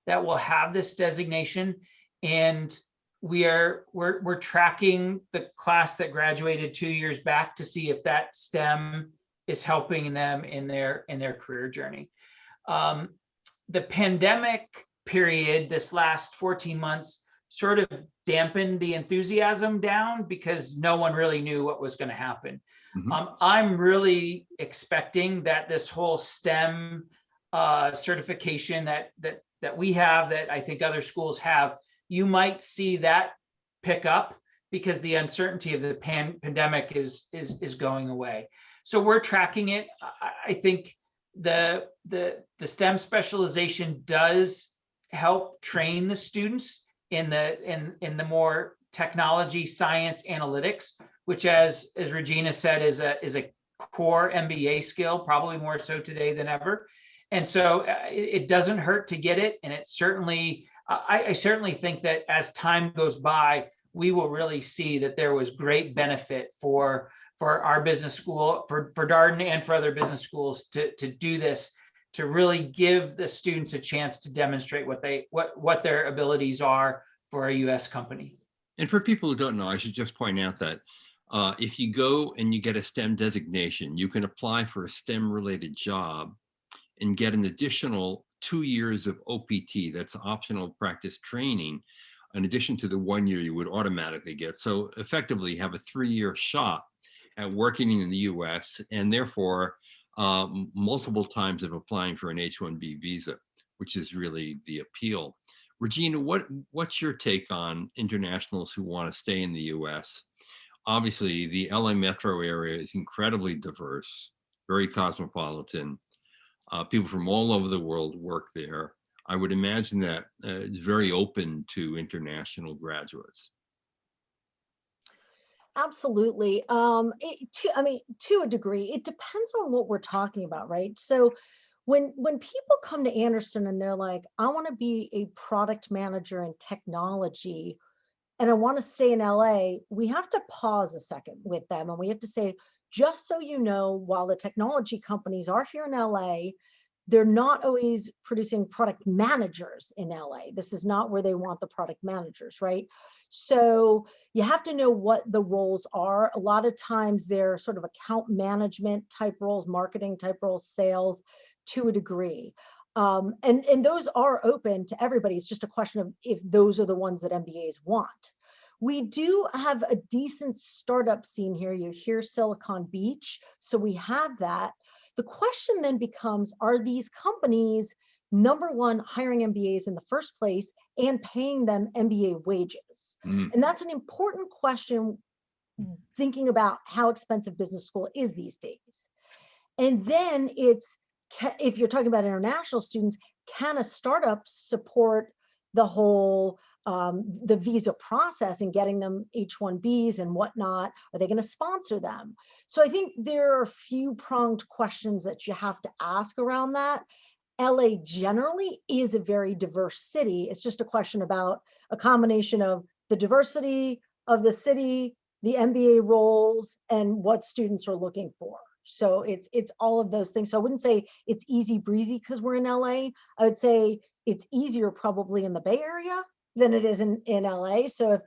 that will have this designation. And we're tracking the class that graduated 2 years back to see if that STEM is helping them in their career journey. The pandemic period, this last 14 months, sort of dampened the enthusiasm down because no one really knew what was going to happen. Mm-hmm. I'm really expecting that this whole STEM certification that we have, that I think other schools have, you might see that pick up because the uncertainty of the pandemic is going away. So we're tracking it. I think the STEM specialization does help train the students in the more technology, science, analytics, which, as Regina said, is a core MBA skill, probably more so today than ever. And so it doesn't hurt to get it. And it certainly, I certainly think that as time goes by, we will really see that there was great benefit for our business school, for Darden and for other business schools to do this, to really give the students a chance to demonstrate what their abilities are for a U.S. company. And for people who don't know, I should just point out that if you go and you get a STEM designation, you can apply for a STEM-related job and get an additional 2 years of OPT, that's optional practice training, in addition to the 1 year you would automatically get. So effectively you have a 3-year shot at working in the US, and therefore multiple times of applying for an H-1B visa, which is really the appeal. Regina, what's your take on internationals who want to stay in the US? Obviously, the LA metro area is incredibly diverse, very cosmopolitan. People from all over the world work there. I would imagine that it's very open to international graduates. Absolutely. To a degree, it depends on what we're talking about, right? So when people come to Anderson and they're like, I want to be a product manager in technology and I want to stay in LA, we have to pause a second with them and we have to say, just so you know, while the technology companies are here in LA, they're not always producing product managers in LA. This is not where they want the product managers, right? So you have to know what the roles are. A lot of times they're sort of account management type roles, marketing type roles, sales to a degree. And those are open to everybody. It's just a question of if those are the ones that MBAs want. We do have a decent startup scene here. You hear Silicon Beach, so we have that. The question then becomes, are these companies, number one, hiring MBAs in the first place and paying them MBA wages? And that's an important question, thinking about how expensive business school is these days. And then it's, if you're talking about international students, can a startup support the whole the visa process and getting them H-1Bs and whatnot? Are they going to sponsor them? So I think there are a few pronged questions that you have to ask around that. LA generally is a very diverse city. It's just a question about a combination of the diversity of the city, the MBA roles, and what students are looking for. So it's all of those things. So I wouldn't say it's easy breezy because we're in LA. I would say it's easier probably in the Bay Area than it is in LA. So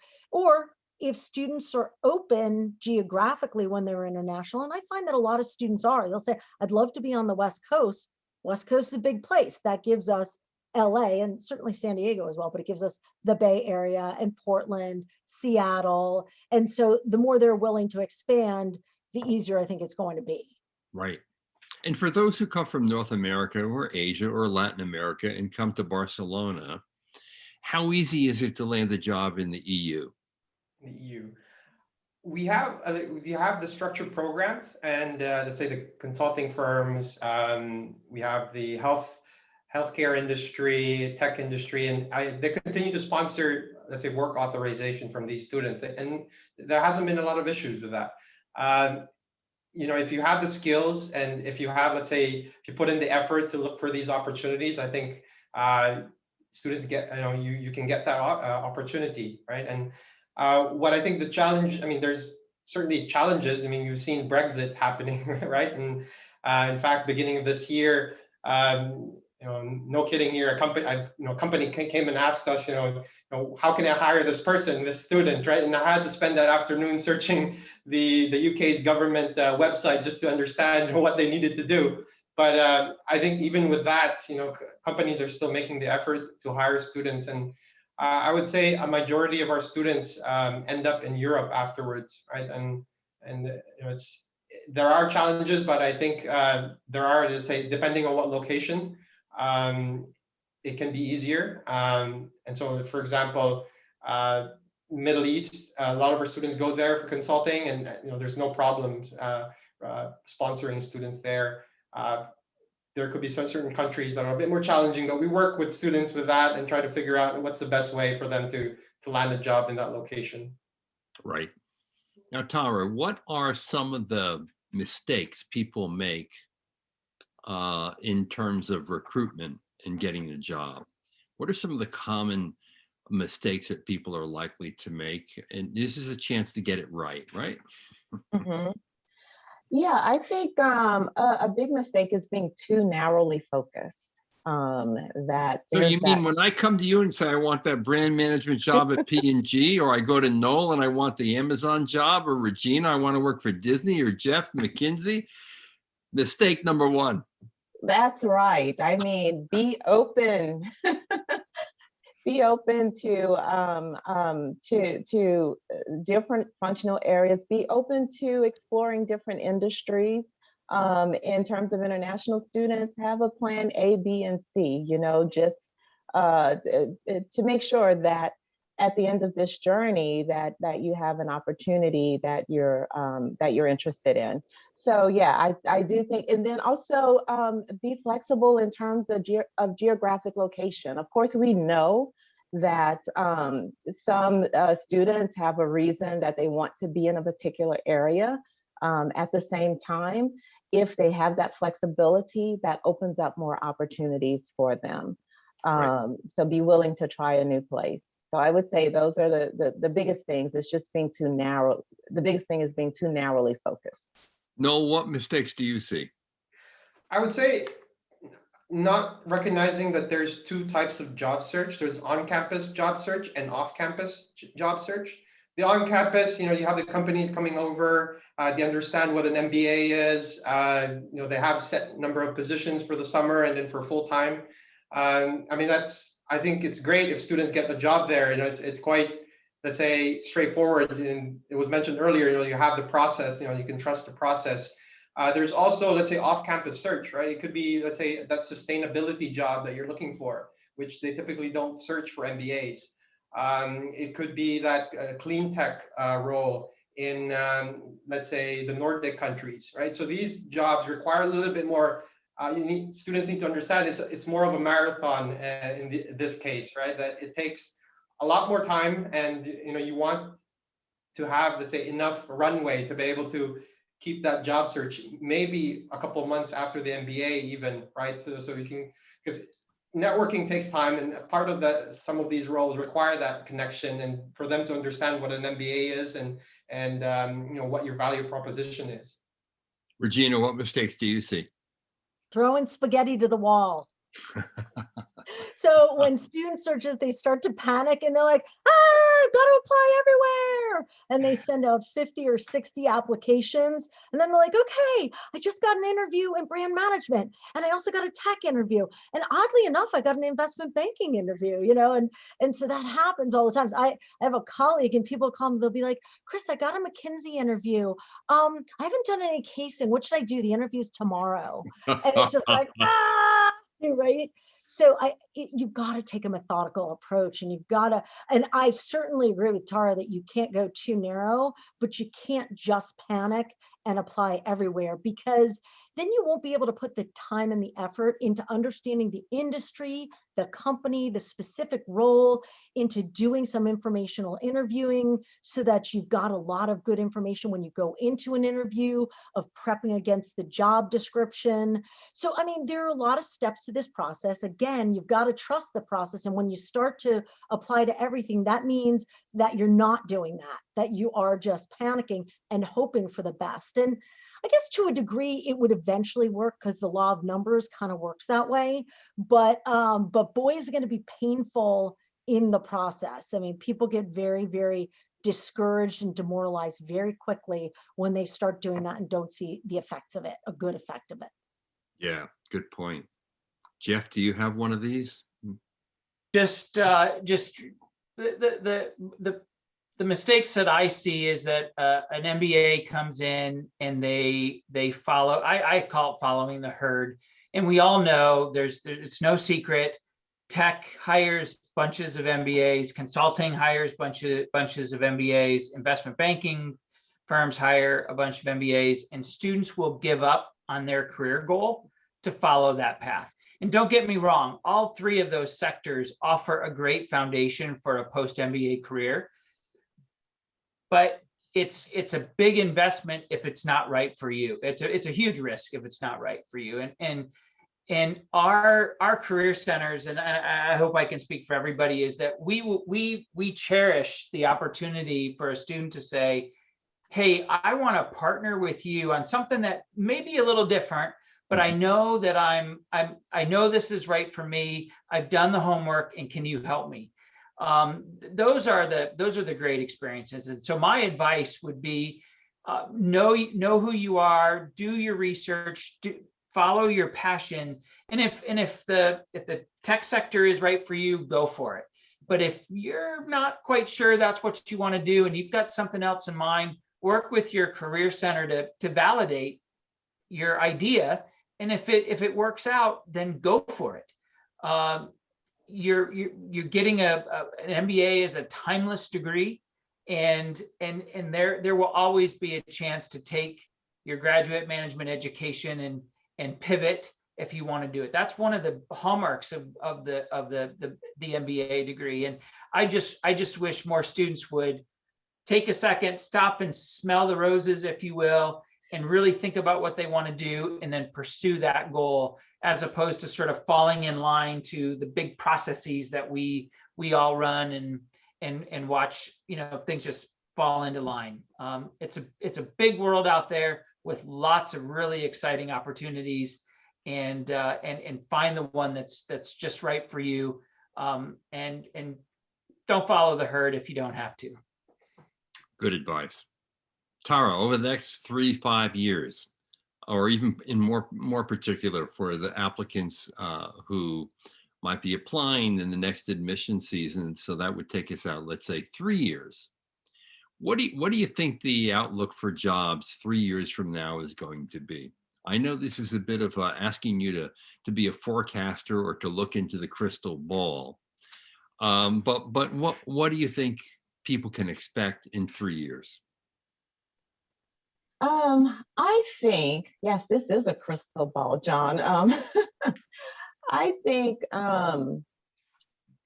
if students are open geographically when they're international, and I find that a lot of students are, they'll say, I'd love to be on the West Coast. West Coast is a big place. That gives us LA and certainly San Diego as well, but it gives us the Bay Area and Portland, Seattle. And so the more they're willing to expand, the easier I think it's going to be. Right. And for those who come from North America or Asia or Latin America and come to Barcelona, how easy is it to land a job in the EU? The EU. We have the structured programs and let's say the consulting firms. We have the healthcare industry, tech industry, and they continue to sponsor, let's say, work authorization from these students. And there hasn't been a lot of issues with that. If you have the skills and if you have, let's say, if you put in the effort to look for these opportunities, I think students get, you can get that opportunity, right? And what I think the challenge, I mean, there's certainly challenges. I mean, you've seen Brexit happening, right? And in fact, beginning of this year, no kidding here, a company came and asked us, how can I hire this person, this student, right? And I had to spend that afternoon searching the UK's government website just to understand what they needed to do. But I think even with that, companies are still making the effort to hire students. And I would say a majority of our students end up in Europe afterwards, right? And there are challenges, but I think there are, let's say, depending on what location, it can be easier. And so, for example, Middle East, a lot of our students go there for consulting, and there's no problems sponsoring students there. There could be some certain countries that are a bit more challenging, but we work with students with that and try to figure out what's the best way for them to land a job in that location. Right. Now, Tara, what are some of the mistakes people make in terms of recruitment and getting a job? What are some of the common mistakes that people are likely to make? And this is a chance to get it right, right? Mm-hmm. Yeah, I think a big mistake is being too narrowly focused. So you mean when I come to you and say I want that brand management job at P&G, or I go to Noel and I want the Amazon job, or Regina, I want to work for Disney, or Jeff, McKinsey? Mistake number one. That's right. I mean, be open. Be open to different functional areas. Be open to exploring different industries. In terms of international students, have a plan A, B, and C. Just to make sure that at the end of this journey, that you have an opportunity that you're interested in. So yeah, I do think, and then also be flexible in terms of geographic location. Of course, we know that some students have a reason that they want to be in a particular area. At the same time, if they have that flexibility, that opens up more opportunities for them. Right. So be willing to try a new place. So I would say those are the biggest things. It's just being too narrow. The biggest thing is being too narrowly focused. Noel, what mistakes do you see? I would say not recognizing that there's two types of job search. There's on-campus job search and off-campus job search. The on-campus, you have the companies coming over, they understand what an MBA is, they have set number of positions for the summer and then for full-time. I mean, I think it's great if students get the job there. It's quite, let's say, straightforward. And it was mentioned earlier, you have the process, you can trust the process. There's also, let's say, off-campus search, right? It could be, let's say, that sustainability job that you're looking for, which they typically don't search for MBAs. It could be that clean tech role in, let's say, the Nordic countries, right? So these jobs require a little bit more. Students need to understand it's more of a marathon in this case, right? That it takes a lot more time, and you want to have, let's say, enough runway to be able to keep that job search maybe a couple of months after the MBA even, right? So we can, because networking takes time, and part of that, some of these roles require that connection, and for them to understand what an MBA is and what your value proposition is. Regina, what mistakes do you see? Throwing spaghetti to the wall. So when student searches, they start to panic and they're like, I've got to apply everywhere. And they send out 50 or 60 applications. And then they're like, okay, I just got an interview in brand management. And I also got a tech interview. And oddly enough, I got an investment banking interview, and so that happens all the time. I have a colleague and people call me, they'll be like, Chris, I got a McKinsey interview. I haven't done any casing. What should I do? The interview's tomorrow. And it's just like, right? So you've got to take a methodical approach, and and I certainly agree with Tara that you can't go too narrow, but you can't just panic and apply everywhere, because then you won't be able to put the time and the effort into understanding the industry, the company, the specific role, into doing some informational interviewing so that you've got a lot of good information when you go into an interview, of prepping against the job description. So, I mean, there are a lot of steps to this process. Again, you've got to trust the process. And when you start to apply to everything, that means that you're not doing that you are just panicking and hoping for the best. And I guess to a degree, it would eventually work because the law of numbers kind of works that way. But boy, is it going to be painful in the process. I mean, people get very, very discouraged and demoralized very quickly when they start doing that and don't see the effects of it, a good effect of it. Yeah, good point. Jeff, do you have one of these? Just the mistakes that I see is that an MBA comes in and they follow. I call it following the herd, and we all know it's no secret. Tech hires bunches of MBAs, consulting hires bunches of MBAs, investment banking firms hire a bunch of MBAs, and students will give up on their career goal to follow that path. And don't get me wrong, all three of those sectors offer a great foundation for a post-MBA career. But it's a big investment if it's not right for you. It's a huge risk if it's not right for you. And our career centers, and I hope I can speak for everybody, is that we cherish the opportunity for a student to say, hey, I want to partner with you on something that may be a little different, but I know that I know this is right for me. I've done the homework, and can you help me? Those are the great experiences. And so my advice would be, know who you are, do your research, follow your passion. And if the tech sector is right for you, go for it. But if you're not quite sure that's what you want to do and you've got something else in mind, work with your career center to validate your idea. And if it works out, then go for it. You're getting an MBA as a timeless degree, and there will always be a chance to take your graduate management education and pivot if you want to do it. That's one of the hallmarks of the MBA degree. And I just wish more students would take a second, stop and smell the roses, if you will, and really think about what they want to do and then pursue that goal, as opposed to sort of falling in line to the big processes that we all run and watch, things just fall into line. It's a big world out there with lots of really exciting opportunities, and find the one that's just right for you, and don't follow the herd if you don't have to. Good advice. Tara, over the next 3-5 years, or even in more particular for the applicants who might be applying in the next admission season, so that would take us out, let's say 3 years. What do you think the outlook for jobs 3 years from now is going to be? I know this is a bit of asking you to be a forecaster or to look into the crystal ball, but what do you think people can expect in 3 years? I think, yes, this is a crystal ball, John. I think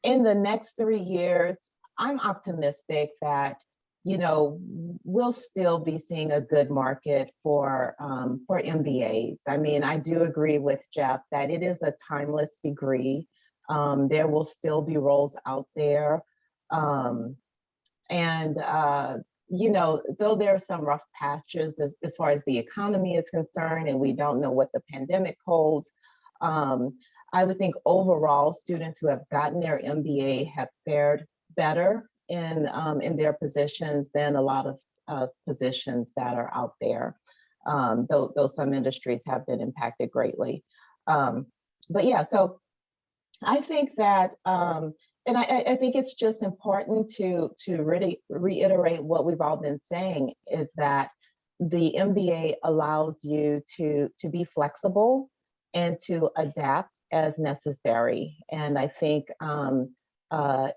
in the next 3 years, I'm optimistic that, we'll still be seeing a good market for MBAs. I mean, I do agree with Jeff that it is a timeless degree. There will still be roles out there. Though there are some rough patches as far as the economy is concerned, and we don't know what the pandemic holds, I would think overall students who have gotten their MBA have fared better in their positions than a lot of positions that are out there, though some industries have been impacted greatly. But yeah, so I think that, and I think it's just important to really reiterate what we've all been saying, is that the MBA allows you to be flexible and to adapt as necessary. And I think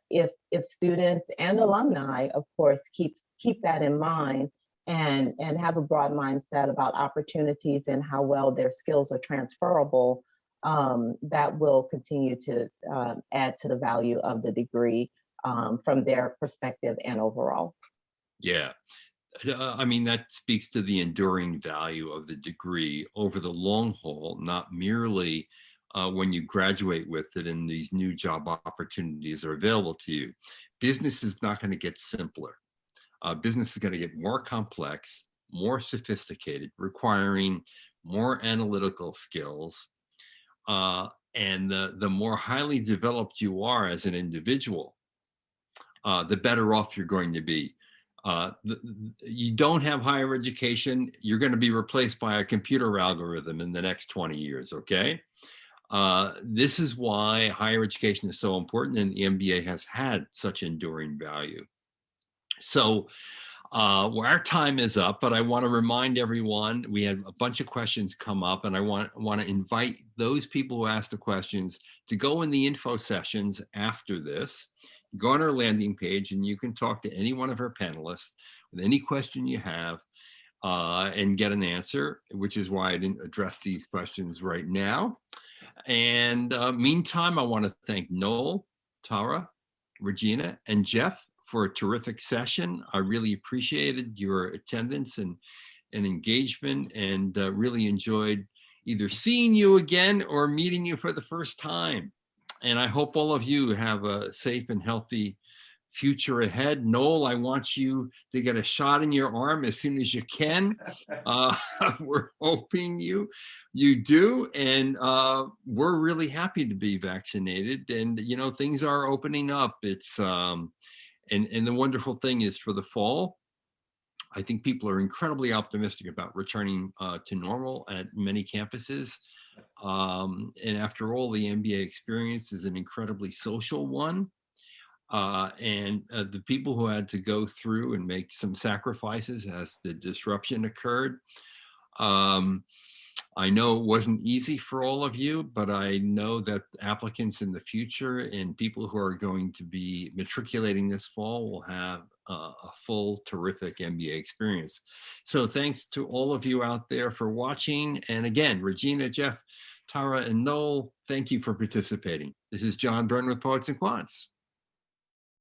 if students and alumni, of course, keep that in mind, and have a broad mindset about opportunities and how well their skills are transferable, that will continue to add to the value of the degree from their perspective and overall. Yeah. I mean, that speaks to the enduring value of the degree over the long haul, not merely when you graduate with it and these new job opportunities are available to you. Business is not going to get simpler. Business is going to get more complex, more sophisticated, requiring more analytical skills. And the more highly developed you are as an individual, the better off you're going to be. You don't have higher education, you're going to be replaced by a computer algorithm in the next 20 years, okay? This is why higher education is so important, and the MBA has had such enduring value. So well, our time is up, but I want to remind everyone, we had a bunch of questions come up, and I want to invite those people who asked the questions to go in the info sessions after this. Go on our landing page and you can talk to any one of our panelists with any question you have and get an answer, which is why I didn't address these questions right now. And meantime, I want to thank Noel, Tara, Regina, and Jeff for a terrific session. I really appreciated your attendance and engagement, and really enjoyed either seeing you again or meeting you for the first time. And I hope all of you have a safe and healthy future ahead. Noel, I want you to get a shot in your arm as soon as you can. We're hoping you do. And we're really happy to be vaccinated. And, you know, things are opening up. It's, and the wonderful thing is, for the fall, I think people are incredibly optimistic about returning to normal at many campuses. And after all, the MBA experience is an incredibly social one. And the people who had to go through and make some sacrifices as the disruption occurred, I know it wasn't easy for all of you, but I know that applicants in the future and people who are going to be matriculating this fall will have a full, terrific MBA experience. So thanks to all of you out there for watching. And again, Regina, Jeff, Tara, and Noel, thank you for participating. This is John Byrne with Poets and Quants.